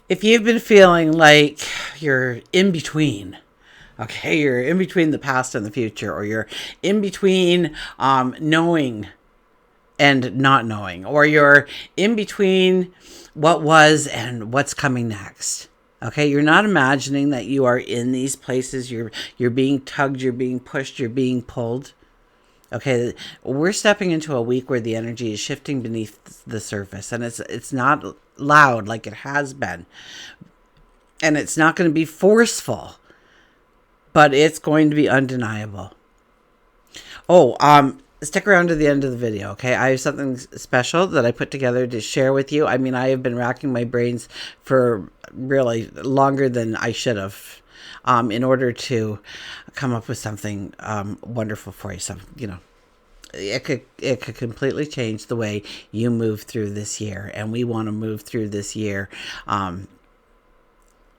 If you've been feeling like you're in between, okay, you're in between the past and the future, or you're in between knowing and not knowing, or you're in between what was and what's coming next. Okay, you're not imagining that you are in these places. You're being tugged, you're being pushed, you're being pulled. Okay, we're stepping into a week where the energy is shifting beneath the surface, and it's not loud like it has been, and it's not going to be forceful, but it's going to be undeniable. Oh, stick around to the end of the video, okay? I have something special that I put together to share with you. I mean, I have been racking my brains for really longer than I should have, in order to come up with something wonderful for you. So, it could completely change the way you move through this year, and we want to move through this year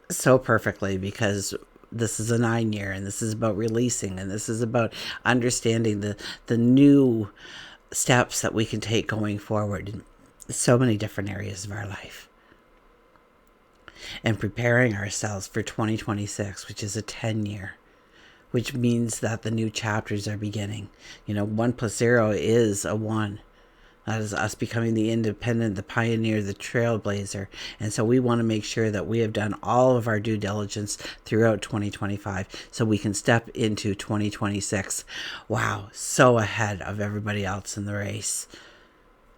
so perfectly, because this is a 9-year, and this is about releasing, and this is about understanding the new steps that we can take going forward in so many different areas of our life, and preparing ourselves for 2026, which is a 10-year, which means that the new chapters are beginning. 1 plus 0 is a 1. That is us becoming the independent, the pioneer, the trailblazer. And so we want to make sure that we have done all of our due diligence throughout 2025 so we can step into 2026. Wow, so ahead of everybody else in the race.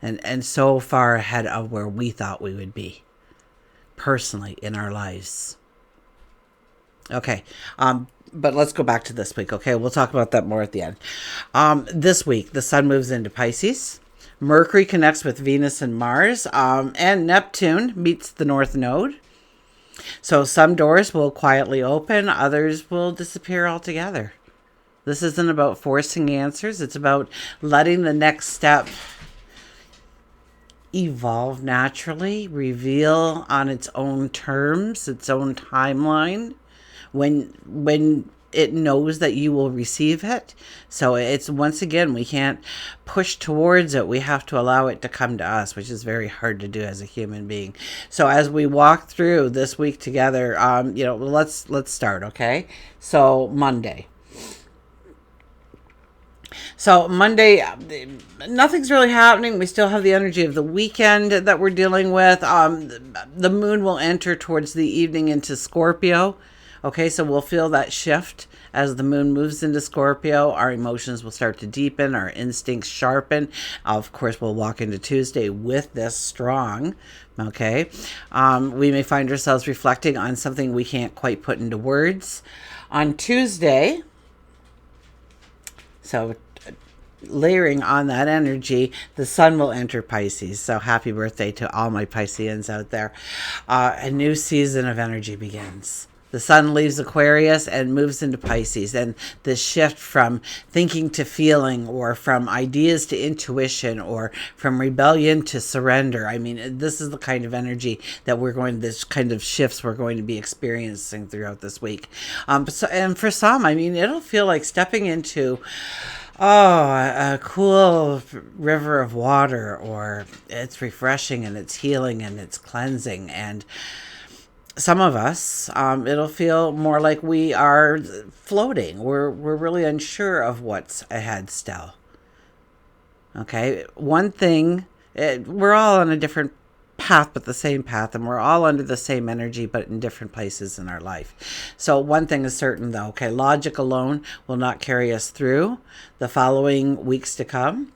And so far ahead of where we thought we would be personally in our lives. Okay, but let's go back to this week, okay? We'll talk about that more at the end. This week, the sun moves into Pisces. Mercury connects with Venus and Mars, and Neptune meets the North Node. So some doors will quietly open, others will disappear altogether. This isn't about forcing answers. It's about letting the next step evolve naturally, reveal on its own terms, its own timeline, when it knows that you will receive it. So it's, once again, we can't push towards it. We have to allow it to come to us, which is very hard to do as a human being. So as we walk through this week together, let's start, okay? So Monday. So Monday, nothing's really happening. We still have the energy of the weekend that we're dealing with. The moon will enter towards the evening into Scorpio. Okay, so we'll feel that shift as the moon moves into Scorpio. Our emotions will start to deepen, our instincts sharpen. Of course, we'll walk into Tuesday with this strong. Okay, we may find ourselves reflecting on something we can't quite put into words. On Tuesday, so layering on that energy, the sun will enter Pisces. So happy birthday to all my Pisceans out there. A new season of energy begins. The sun leaves Aquarius and moves into Pisces, and this shift from thinking to feeling, or from ideas to intuition, or from rebellion to surrender. I mean, this is the kind of energy that this kind of shifts we're going to be experiencing throughout this week. And for some, I mean, it'll feel like stepping into a cool river of water, or it's refreshing and it's healing and it's cleansing. And some of us, it'll feel more like we are floating. We're really unsure of what's ahead still. Okay, one thing, we're all on a different path, but the same path, and we're all under the same energy, but in different places in our life. So one thing is certain, though, okay, logic alone will not carry us through the following weeks to come,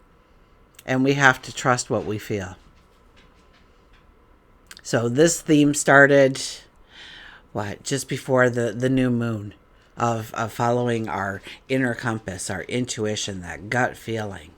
and we have to trust what we feel. So this theme started just before the new moon, of following our inner compass, our intuition, that gut feeling,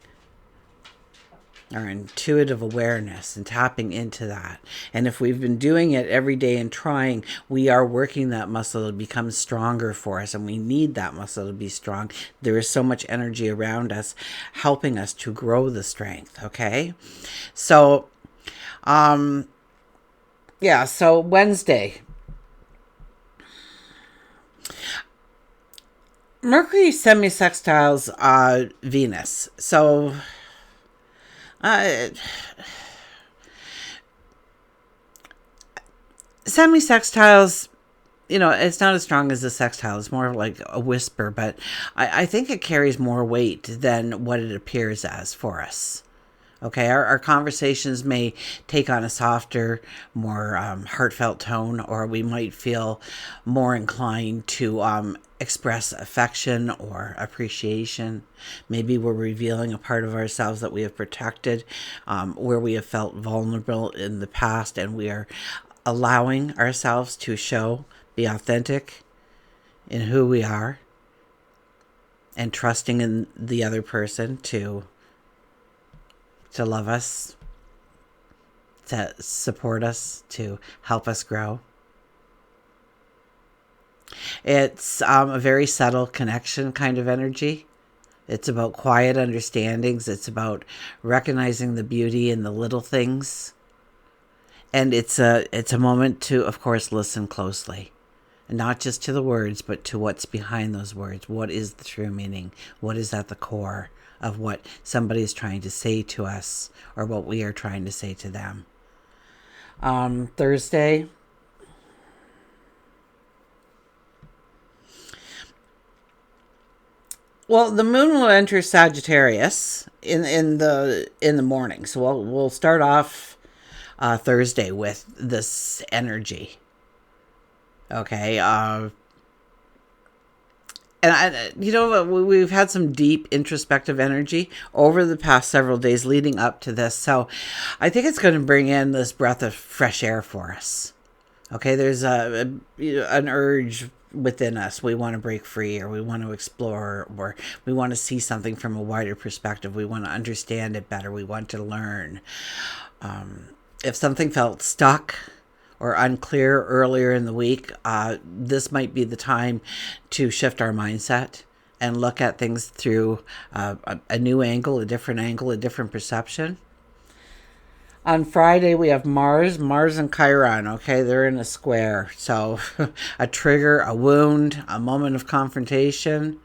our intuitive awareness, and tapping into that. And if we've been doing it every day and trying, we are working that muscle to become stronger for us, and we need that muscle to be strong. There is so much energy around us helping us to grow the strength, okay? So, so Wednesday, Mercury semisextiles Venus. So Semi-sextiles, it's not as strong as the sextile. It's more like a whisper, but I think it carries more weight than what it appears as for us. Okay, our conversations may take on a softer, more heartfelt tone, or we might feel more inclined to express affection or appreciation. Maybe we're revealing a part of ourselves that we have protected, where we have felt vulnerable in the past, and we are allowing ourselves to be authentic in who we are, and trusting in the other person to love us, to support us, to help us grow. It's a very subtle connection kind of energy. It's about quiet understandings. It's about recognizing the beauty in the little things. And it's a moment to, of course, listen closely. And not just to the words, but to what's behind those words. What is the true meaning? What is at the core of what somebody is trying to say to us, or what we are trying to say to them? Thursday, well, the moon will enter Sagittarius in the morning. So we'll start off Thursday with this energy. Okay. We've had some deep introspective energy over the past several days leading up to this. So I think it's going to bring in this breath of fresh air for us. Okay, there's an urge within us. We want to break free, or we want to explore, or we want to see something from a wider perspective. We want to understand it better. We want to learn. If something felt stuck or unclear earlier in the week, this might be the time to shift our mindset and look at things through a new angle, a different perception. On Friday, we have Mars and Chiron. Okay, they're in a square. So a trigger, a wound, a moment of confrontation.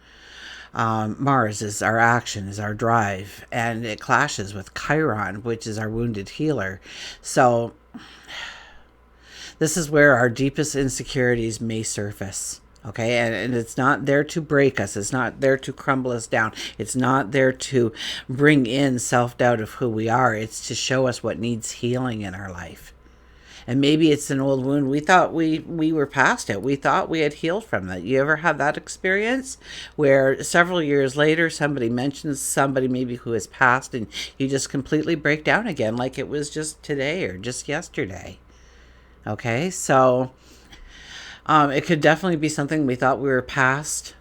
Mars is our action, is our drive, and it clashes with Chiron, which is our wounded healer. So this is where our deepest insecurities may surface. Okay, and it's not there to break us. It's not there to crumble us down. It's not there to bring in self-doubt of who we are. It's to show us what needs healing in our life. And maybe it's an old wound. We thought we were past it. We thought we had healed from that. You ever have that experience where several years later somebody mentions somebody maybe who has passed, and you just completely break down again like it was just today or just yesterday? Okay, so it could definitely be something we thought we were past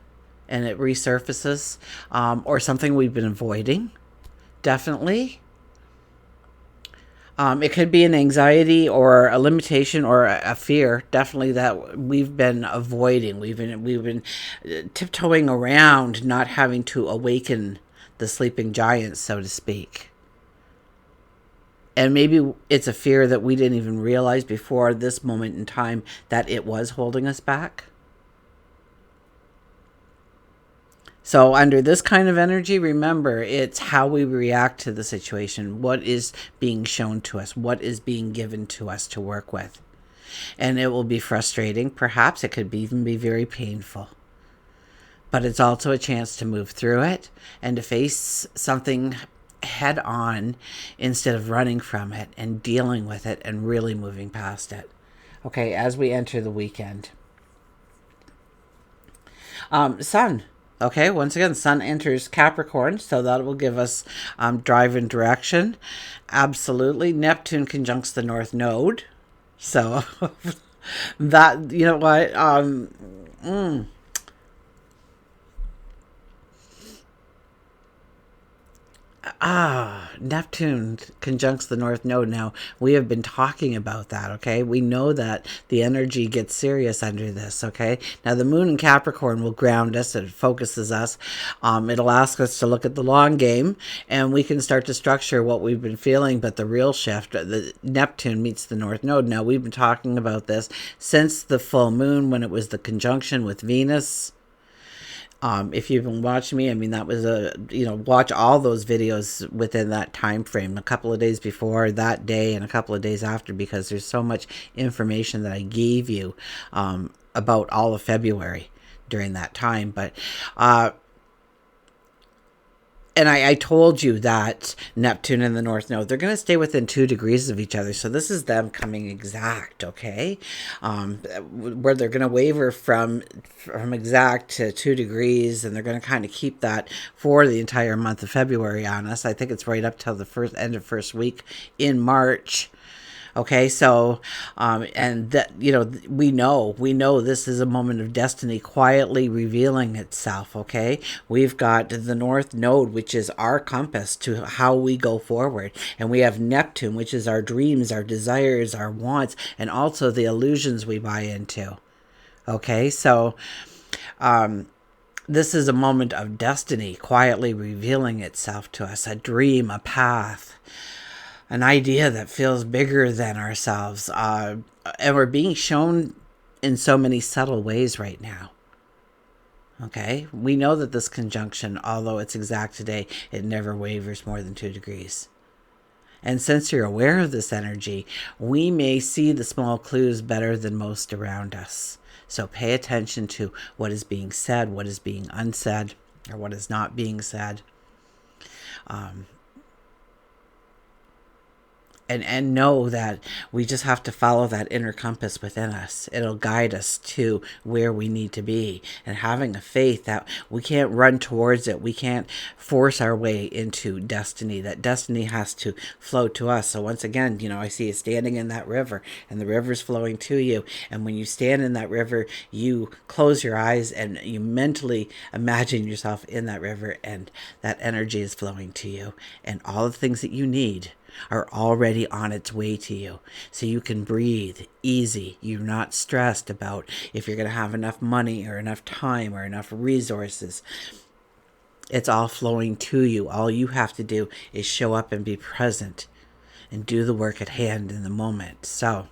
and it resurfaces, or something we've been avoiding. Definitely. It could be an anxiety or a limitation or a fear, definitely, that we've been avoiding. We've been tiptoeing around, not having to awaken the sleeping giants, so to speak. And maybe it's a fear that we didn't even realize before this moment in time that it was holding us back. So under this kind of energy, remember, it's how we react to the situation. What is being shown to us? What is being given to us to work with? And it will be frustrating. Perhaps it could even be very painful. But it's also a chance to move through it and to face something head on instead of running from it and dealing with it and really moving past it. Okay, as we enter the weekend. Sun. Okay, once again, Sun enters Capricorn, so that will give us drive and direction. Absolutely. Neptune conjuncts the North Node. So that, you know what? Neptune conjuncts the North Node. Now, we have been talking about that, okay? We know that the energy gets serious under this, okay? Now, the moon in Capricorn will ground us. It focuses us. It'll ask us to look at the long game, and we can start to structure what we've been feeling. But the real shift, the Neptune meets the North Node. Now, we've been talking about this since the full moon, when it was the conjunction with Venus. If you've been watching me, I mean, that was watch all those videos within that time frame, a couple of days before that day and a couple of days after, because there's so much information that I gave you about all of February during that time. But and I told you that Neptune and the North Node, they're going to stay within 2 degrees of each other. So this is them coming exact, okay? Where they're going to waver from exact to 2 degrees, and they're going to kind of keep that for the entire month of February on us. I think it's right up till the end of first week in March. Okay, so, and that, we know this is a moment of destiny quietly revealing itself, okay? We've got the North Node, which is our compass to how we go forward. And we have Neptune, which is our dreams, our desires, our wants, and also the illusions we buy into. Okay, so, this is a moment of destiny quietly revealing itself to us, a dream, a path, an idea that feels bigger than ourselves. And we're being shown in so many subtle ways right now. Okay? We know that this conjunction, although it's exact today, it never wavers more than 2 degrees. And since you're aware of this energy, we may see the small clues better than most around us. So pay attention to what is being said, what is being unsaid, or what is not being said. And know that we just have to follow that inner compass within us. It'll guide us to where we need to be. And having a faith that we can't run towards it. We can't force our way into destiny. That destiny has to flow to us. So once again, I see you standing in that river, and the river's flowing to you. And when you stand in that river, you close your eyes and you mentally imagine yourself in that river, and that energy is flowing to you. And all the things that you need are already on its way to you. So you can breathe easy. You're not stressed about if you're going to have enough money or enough time or enough resources. It's all flowing to you. All you have to do is show up and be present and do the work at hand in the moment. So,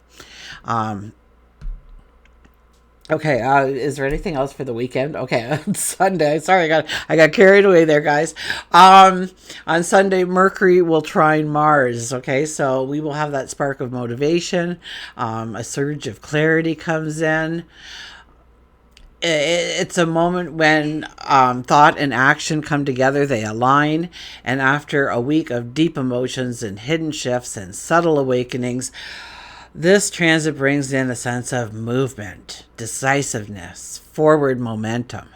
okay, is there anything else for the weekend? Okay, on Sunday, sorry, I got carried away there, guys. On Sunday, Mercury will trine Mars, okay? So we will have that spark of motivation. A surge of clarity comes in. It's a moment when thought and action come together, they align, and after a week of deep emotions and hidden shifts and subtle awakenings, this transit brings in a sense of movement, decisiveness, forward momentum.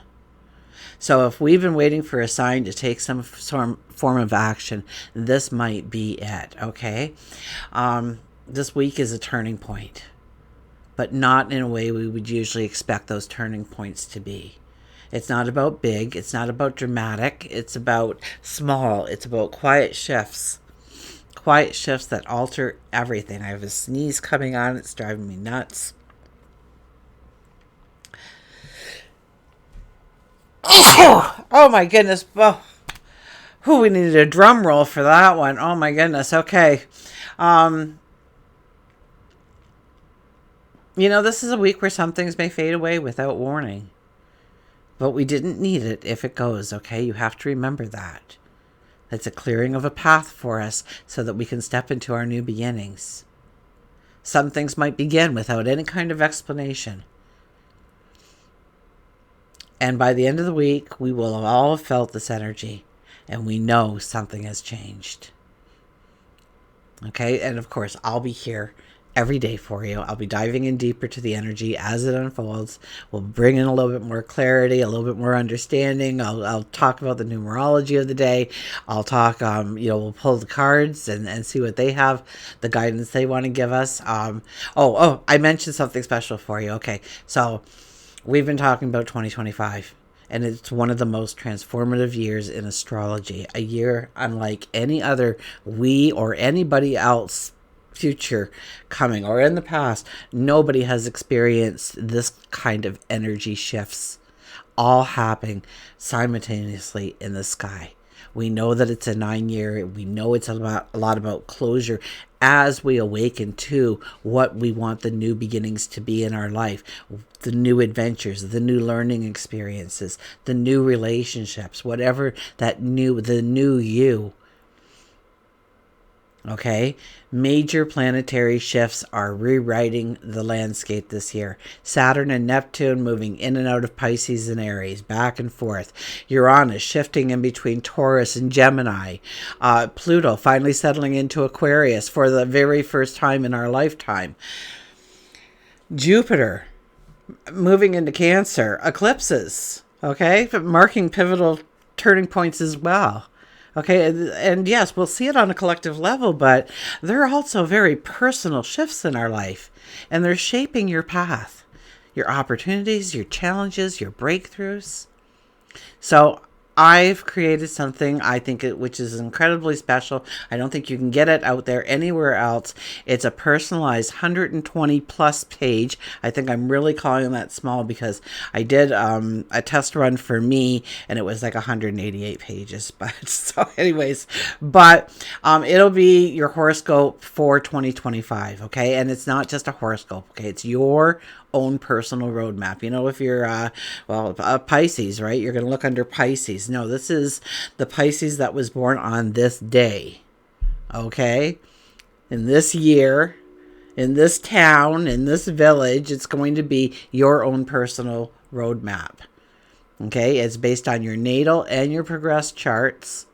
So if we've been waiting for a sign to take some form of action, this might be it, okay? This week is a turning point, but not in a way we would usually expect those turning points to be. It's not about big, it's not about dramatic, it's about small, it's about quiet shifts. Quiet shifts that alter everything. I have a sneeze coming on. It's driving me nuts. Oh my goodness. Oh, we needed a drum roll for that one. Oh my goodness. Okay. This is a week where some things may fade away without warning. But we didn't need it if it goes, okay? You have to remember that. It's a clearing of a path for us so that we can step into our new beginnings. Some things might begin without any kind of explanation. And by the end of the week, we will have all felt this energy, and we know something has changed. Okay, and of course, I'll be here every day for you. I'll be diving in deeper to the energy as it unfolds. We'll bring in a little bit more clarity, a little bit more understanding. I'll talk about the numerology of the day. I'll talk, we'll pull the cards and see what they have, the guidance they want to give us. I mentioned something special for you. Okay, so we've been talking about 2025. And it's one of the most transformative years in astrology. A year unlike any other we or anybody else future coming or in the past. Nobody has experienced this kind of energy shifts all happening simultaneously in the sky. We know that it's a 9-year. We know it's a lot about closure as we awaken to what we want the new beginnings to be in our life, the new adventures, the new learning experiences, the new relationships, whatever the new you. Okay, major planetary shifts are rewriting the landscape this year. Saturn and Neptune moving in and out of Pisces and Aries, back and forth. Uranus shifting in between Taurus and Gemini. Pluto finally settling into Aquarius for the very first time in our lifetime. Jupiter moving into Cancer. Eclipses, okay, but marking pivotal turning points as well. Okay, and yes, we'll see it on a collective level, but there are also very personal shifts in our life, and they're shaping your path, your opportunities, your challenges, your breakthroughs. So I've created something I think which is incredibly special. I don't think you can get it out there anywhere else. It's a personalized 120 plus page. I think I'm really calling that small because I did a test run for me and it was like 188 pages. But so anyways, but it'll be your horoscope for 2025. Okay, and it's not just a horoscope. Okay, it's your own personal roadmap. You know, if you're a Pisces, right, you're going to look under Pisces. No, this is the Pisces that was born on this day, okay, in this year, in this town, in this village. It's going to be your own personal roadmap. Okay, it's based on your natal and your progressed charts.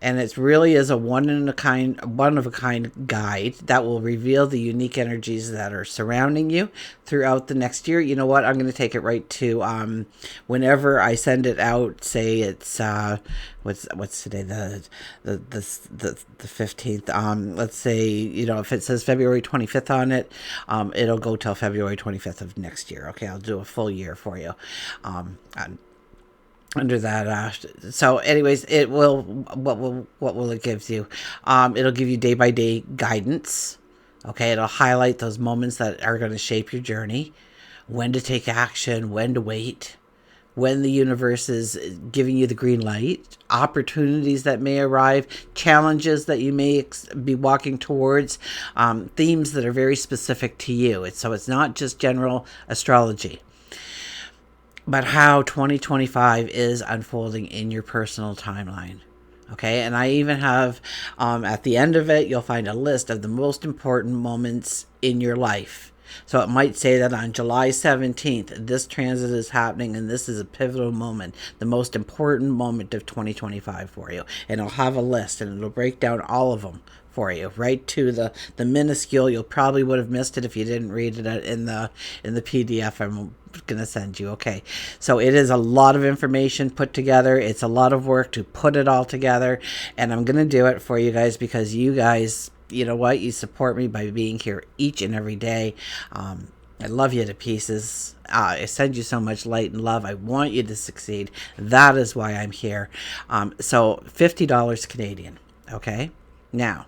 And it really is a one of a kind guide that will reveal the unique energies that are surrounding you throughout the next year. You know what? I'm going to take it right to whenever I send it out. Say it's what's today, the 15th. Let's say, you know, if it says February 25th on it, it'll go till February 25th of next year. Okay, I'll do a full year for you. Under that, so anyways, it will, what will it give you? It'll give you day by day guidance. Okay, it'll highlight those moments that are going to shape your journey, when to take action, when to wait, when the universe is giving you the green light, opportunities that may arrive, challenges that you may be walking towards, themes that are very specific to you. So it's not just general astrology, but how 2025 is unfolding in your personal timeline. Okay, and I even have, at the end of it, you'll find a list of the most important moments in your life. So it might say that on July 17th, this transit is happening, and this is a pivotal moment, the most important moment of 2025 for you. And it'll have a list, and it'll break down all of them for you, right to the minuscule. You'll probably would have missed it if you didn't read it in the PDF I'm going to send you. Okay, so it is a lot of information put together. It's a lot of work to put it all together, and I'm going to do it for you guys because you guys, you know what, you support me by being here each and every day. I love you to pieces. I send you so much light and love. I want you to succeed. That is why I'm here. So $50 Canadian. Okay, now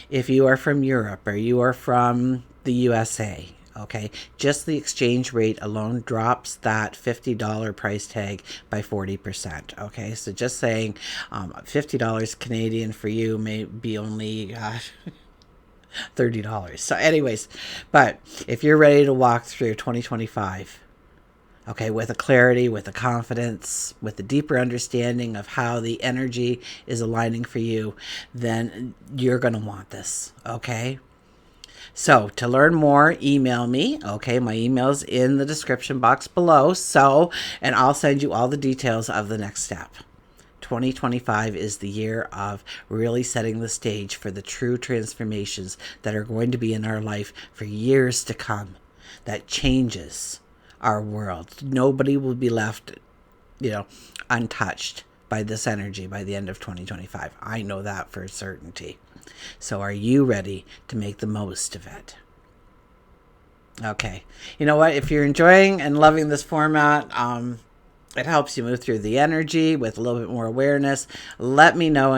if you are from Europe or you are from the USA, okay, just the exchange rate alone drops that $50 price tag by 40%. Okay, so just saying, $50 Canadian for you may be only $30. So anyways, but if you're ready to walk through 2025, okay, with a clarity, with a confidence, with a deeper understanding of how the energy is aligning for you, then you're going to want this, okay? So to learn more, email me. Okay, my email's in the description box below. So, and I'll send you all the details of the next step. 2025 is the year of really setting the stage for the true transformations that are going to be in our life for years to come. That changes our world. Nobody will be left, untouched by this energy by the end of 2025. I know that for certainty. So are you ready to make the most of it? Okay. You know what? If you're enjoying and loving this format, it helps you move through the energy with a little bit more awareness. Let me know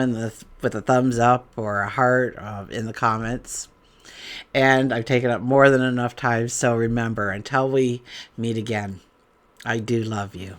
with a thumbs up or a heart in the comments. And I've taken up more than enough time. So remember, until we meet again, I do love you.